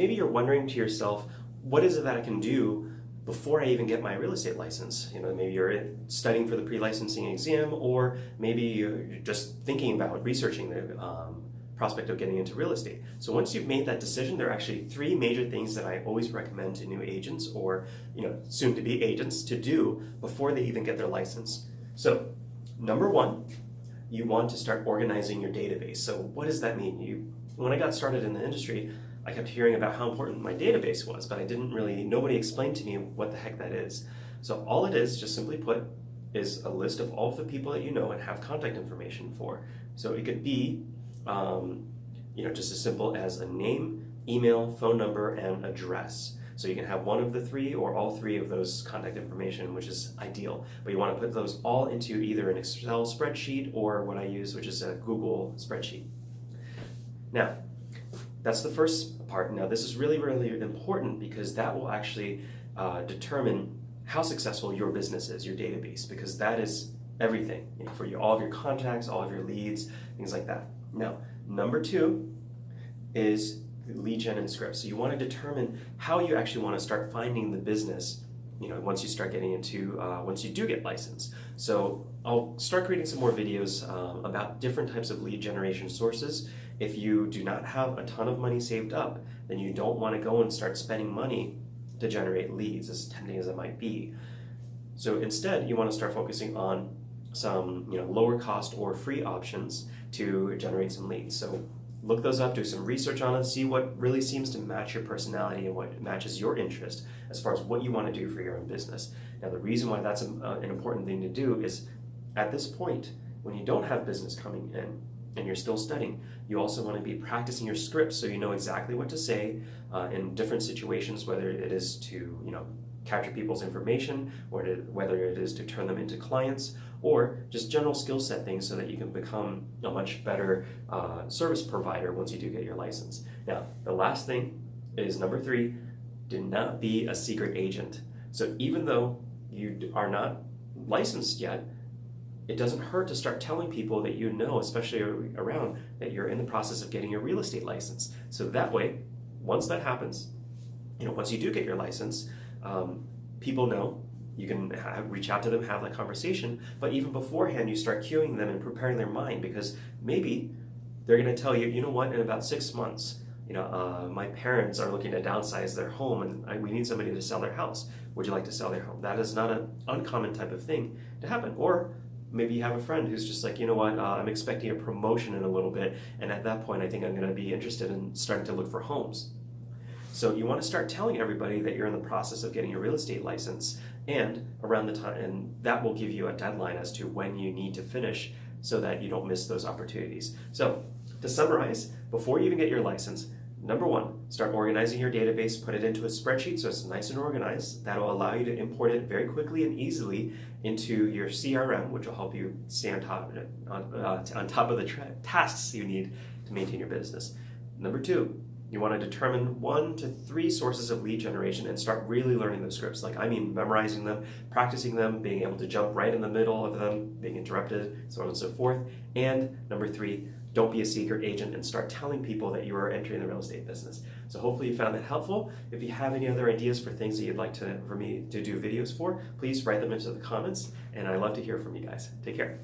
Maybe you're wondering to yourself, what is it that I can do before I even get my real estate license? Maybe you're studying for the pre-licensing exam, or maybe you're just thinking about researching the prospect of getting into real estate. So once you've made that decision, there are actually three major things that I always recommend to new agents or soon-to-be agents to do before they even get their license. So number one, you want to start organizing your database. So what does that mean? When I got started in the industry, I kept hearing about how important my database was, but nobody explained to me what the heck that is. So all it is, just simply put, is a list of all of the people that you know and have contact information for. So it could be, just as simple as a name, email, phone number, and address. So you can have one of the three or all three of those contact information, which is ideal. But you want to put those all into either an Excel spreadsheet or what I use, which is a Google spreadsheet. Now, that's the first part. Now, this is really, really important because that will actually determine how successful your business is, your database, because that is everything for you, all of your contacts, all of your leads, things like that. Now, number two is lead gen and scripts. So you want to determine how you actually want to start finding the business, once you start getting into, once you do get licensed. So I'll start creating some more videos about different types of lead generation sources. If you do not have a ton of money saved up, then you don't want to go and start spending money to generate leads, as tempting as it might be. So instead, you want to start focusing on some lower cost or free options to generate some leads. So look those up, do some research on it, see what really seems to match your personality and what matches your interest as far as what you want to do for your own business. Now, the reason why that's an important thing to do is at this point, when you don't have business coming in and you're still studying, you also want to be practicing your scripts so you know exactly what to say in different situations, whether it is to capture people's information, or whether it is to turn them into clients, or just general skill set things so that you can become a much better service provider once you do get your license. Now, the last thing is number three, do not be a secret agent. So even though you are not licensed yet, it doesn't hurt to start telling people that especially around, that you're in the process of getting your real estate license. So that way, once that happens, once you do get your license, people know. You can reach out to them, have that conversation, but even beforehand, you start cueing them and preparing their mind, because maybe they're going to tell you, in about 6 months, my parents are looking to downsize their home and we need somebody to sell their house. Would you like to sell their home? That is not an uncommon type of thing to happen. Or maybe you have a friend who's just like, I'm expecting a promotion in a little bit, and at that point, I think I'm going to be interested in starting to look for homes. So you want to start telling everybody that you're in the process of getting your real estate license, and around the time, and that will give you a deadline as to when you need to finish so that you don't miss those opportunities. So to summarize, before you even get your license, number one, start organizing your database, put it into a spreadsheet so it's nice and organized. That'll allow you to import it very quickly and easily into your CRM, which will help you stay on top of the tasks you need to maintain your business. Number two, you want to determine 1 to 3 sources of lead generation and start really learning those scripts. Memorizing them, practicing them, being able to jump right in the middle of them, being interrupted, so on and so forth. And number 3, don't be a secret agent and start telling people that you are entering the real estate business. So hopefully you found that helpful. If you have any other ideas for things that you'd like for me to do videos for, please write them into the comments, and I'd love to hear from you guys. Take care.